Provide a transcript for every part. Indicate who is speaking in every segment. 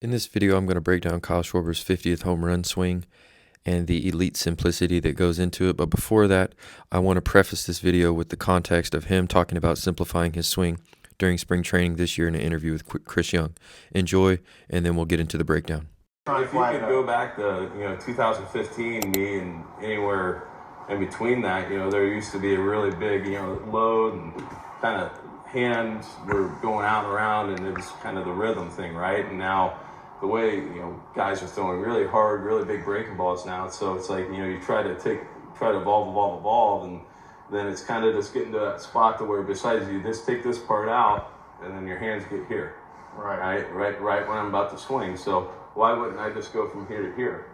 Speaker 1: In this video, I'm going to break down Kyle Schwarber's 50th home run swing and the elite simplicity that goes into it. But before that, I want to preface this video with the context of him talking about simplifying his swing during spring training this year in an interview with Chris Young. Enjoy, and then we'll get into the breakdown.
Speaker 2: If you could go back to 2015, me and anywhere in between that, there used to be a really big load and kind of hands were going out and around, and it was kind of the rhythm thing, right? And now the way guys are throwing really hard, really big breaking balls now, so it's like you try to evolve, and then it's kind of just getting to that spot to where besides you just take this part out, and then your hands get here. Right when I'm about to swing. So why wouldn't I just go from here to here,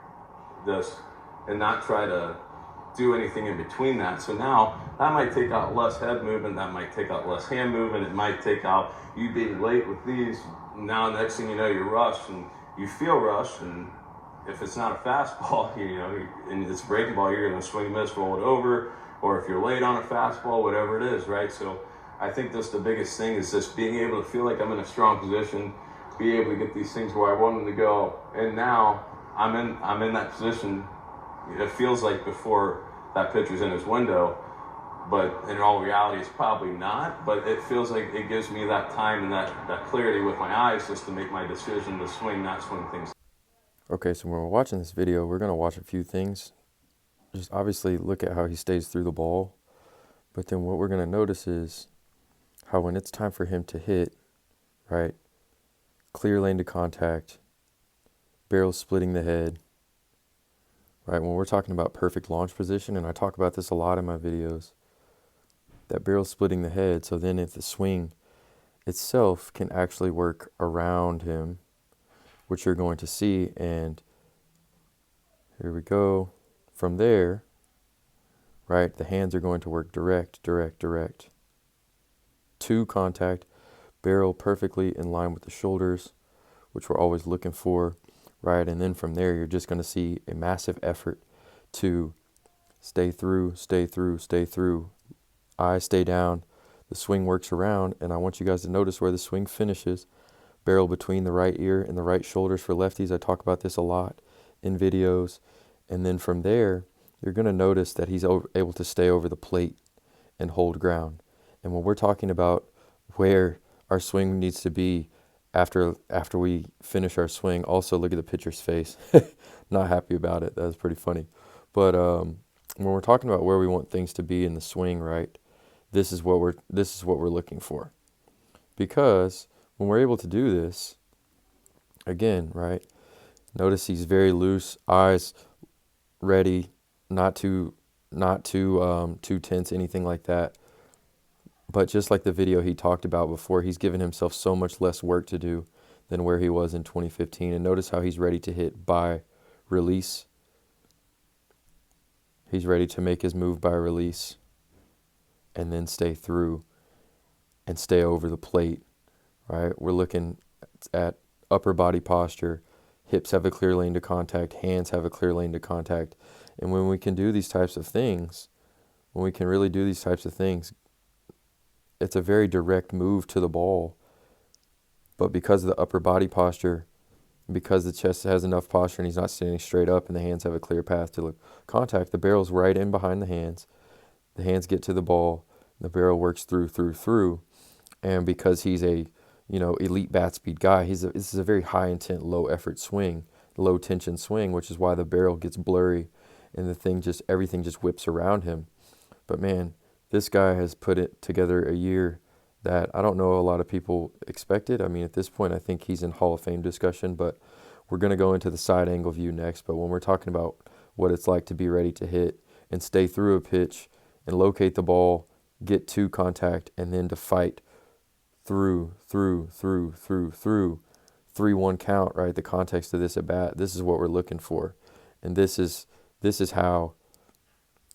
Speaker 2: and not try to do anything in between that? So now that might take out less head movement, that might take out less hand movement, it might take out you being late with these. Now next thing you know, you're rushed and you feel rushed, and if it's not a fastball, and it's a breaking ball, you're going to swing, miss, roll it over, or if you're late on a fastball, whatever it is, right? So I think that's the biggest thing, is just being able to feel like I'm in a strong position, be able to get these things where I want them to go. And now I'm in that position. It feels like before that pitcher's in his window, but in all reality, it's probably not. But it feels like it gives me that time and that clarity with my eyes just to make my decision to swing, not swing things.
Speaker 1: Okay, so when we're watching this video, we're going to watch a few things. Just obviously look at how he stays through the ball. But then what we're going to notice is how when it's time for him to hit, right, clear lane to contact, barrel splitting the head, right, when we're talking about perfect launch position, and I talk about this a lot in my videos, that barrel splitting the head, so then if the swing itself can actually work around him, which you're going to see, and here we go. From there, right, the hands are going to work direct to contact, barrel perfectly in line with the shoulders, which we're always looking for, right? And then from there, you're just going to see a massive effort to stay through, eyes stay down, the swing works around, and I want you guys to notice where the swing finishes. Barrel between the right ear and the right shoulders for lefties. I talk about this a lot in videos. And then from there, you're going to notice that he's able to stay over the plate and hold ground. And when we're talking about where our swing needs to be after we finish our swing, also look at the pitcher's face. Not happy about it. That was pretty funny. But when we're talking about where we want things to be in the swing, right, this is what we're looking for. Because when we're able to do this, again, right, notice he's very loose, eyes ready, not too tense, anything like that. But just like the video he talked about before, he's given himself so much less work to do than where he was in 2015. And notice how he's ready to hit by release. He's ready to make his move by release and then stay through and stay over the plate, right? We're looking at upper body posture. Hips have a clear lane to contact. Hands have a clear lane to contact. And when we can do these types of things, when we can really do these types of things, it's a very direct move to the ball. But because of the upper body posture, because the chest has enough posture and he's not standing straight up and the hands have a clear path to contact, the barrel's right in behind the hands. The hands get to the ball. The barrel works through. And because he's a elite bat speed guy, this is a very high intent, low effort swing, low tension swing, which is why the barrel gets blurry and everything just whips around him. But man, this guy has put it together a year that I don't know a lot of people expected. I mean, at this point, I think he's in Hall of Fame discussion, but we're going to go into the side angle view next. But when we're talking about what it's like to be ready to hit and stay through a pitch and locate the ball, get to contact, and then to fight through 3-1 count, right? The context of this at bat, this is what we're looking for. And this is how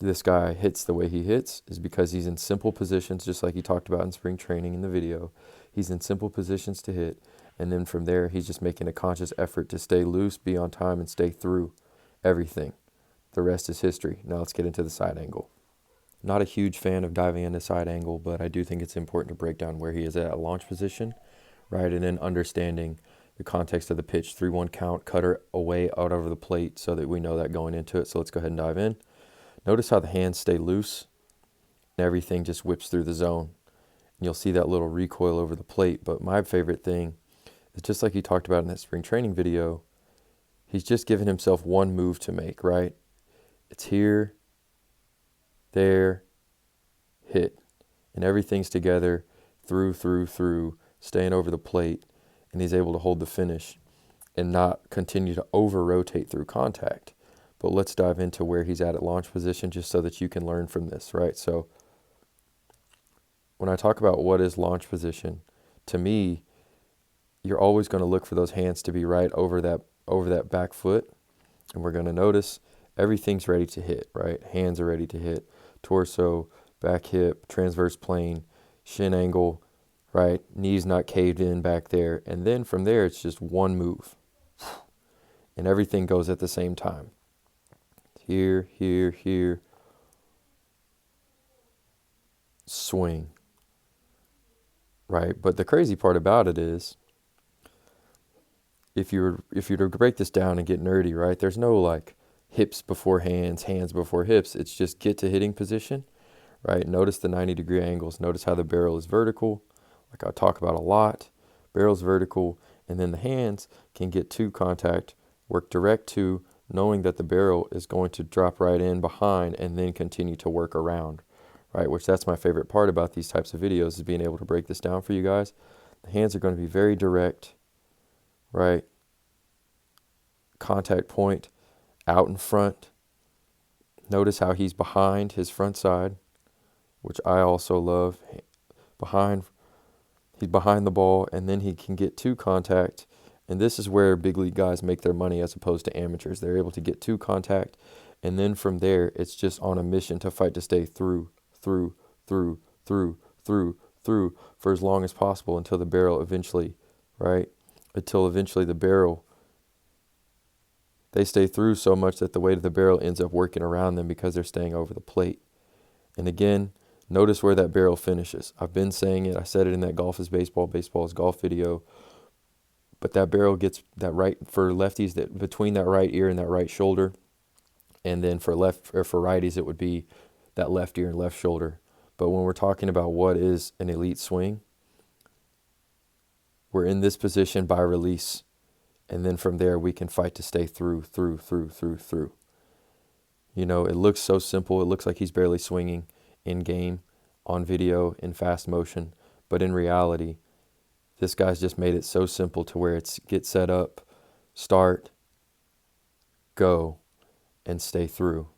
Speaker 1: this guy hits the way he hits, is because he's in simple positions, just like he talked about in spring training in the video. He's in simple positions to hit, and then from there he's just making a conscious effort to stay loose, be on time, and stay through everything. The rest is history. Now let's get into the side angle. Not a huge fan of diving into side angle, but I do think it's important to break down where he is at a launch position, right? And then understanding the context of the pitch, 3-1 count, cutter away out over the plate so that we know that going into it. So let's go ahead and dive in. Notice how the hands stay loose and everything just whips through the zone. And you'll see that little recoil over the plate. But my favorite thing is, just like he talked about in that spring training video, he's just given himself one move to make, right? It's here, there, hit. And everything's together, through, staying over the plate. And he's able to hold the finish and not continue to over-rotate through contact. But let's dive into where he's at launch position just so that you can learn from this, right? So when I talk about what is launch position, to me, you're always going to look for those hands to be right over that back foot. And we're going to notice everything's ready to hit, right? Hands are ready to hit. Torso, back hip, transverse plane, shin angle, right? Knees not caved in back there. And then from there, it's just one move. And everything goes at the same time. Here, here, here. Swing. Right? But the crazy part about it is, if you were to break this down and get nerdy, right? There's no like hips before hands, hands before hips. It's just get to hitting position, right? Notice the 90-degree angles. Notice how the barrel is vertical, like I talk about a lot. Barrel's vertical, and then the hands can get to contact, work direct to, knowing that the barrel is going to drop right in behind and then continue to work around, right? Which that's my favorite part about these types of videos, is being able to break this down for you guys. The hands are going to be very direct, right? Contact point out in front. Notice how he's behind his front side, which I also love. He's behind the ball, and then he can get to contact. And this is where big league guys make their money as opposed to amateurs. They're able to get to contact, and then from there, it's just on a mission to fight to stay through for as long as possible until the barrel eventually, right? Until eventually the barrel, they stay through so much that the weight of the barrel ends up working around them because they're staying over the plate. And again, notice where that barrel finishes. I've been saying it. I said it in that golf is baseball, baseball is golf video. But that barrel gets that right for lefties, that between that right ear and that right shoulder. And then for righties, it would be that left ear and left shoulder. But when we're talking about what is an elite swing, we're in this position by release. And then from there, we can fight to stay through. You know, it looks so simple. It looks like he's barely swinging in game, on video, in fast motion. But in reality, this guy's just made it so simple to where it's get set up, start, go, and stay through,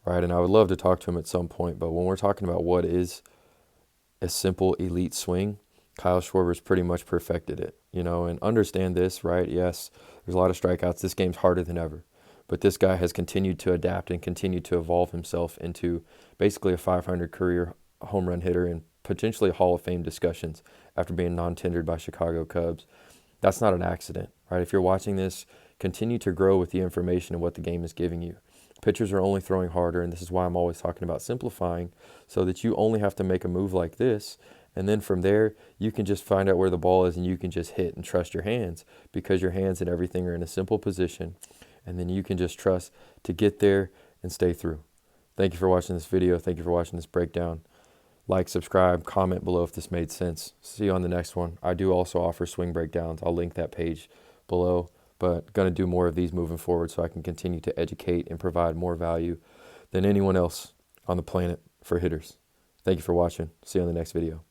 Speaker 1: right? And I would love to talk to him at some point, but when we're talking about what is a simple elite swing, Kyle Schwarber's pretty much perfected it, you know, and understand this, right? Yes, there's a lot of strikeouts. This game's harder than ever, but this guy has continued to adapt and continued to evolve himself into basically a 500 career home run hitter and potentially Hall of Fame discussions after being non-tendered by Chicago Cubs. That's not an accident, right? If you're watching this, continue to grow with the information and what the game is giving you. Pitchers are only throwing harder, and this is why I'm always talking about simplifying, so that you only have to make a move like this, and then from there, you can just find out where the ball is and you can just hit and trust your hands, because your hands and everything are in a simple position, and then you can just trust to get there and stay through. Thank you for watching this video. Thank you for watching this breakdown. Like, subscribe, comment below if this made sense. See you on the next one. I do also offer swing breakdowns. I'll link that page below, but going to do more of these moving forward so I can continue to educate and provide more value than anyone else on the planet for hitters. Thank you for watching. See you on the next video.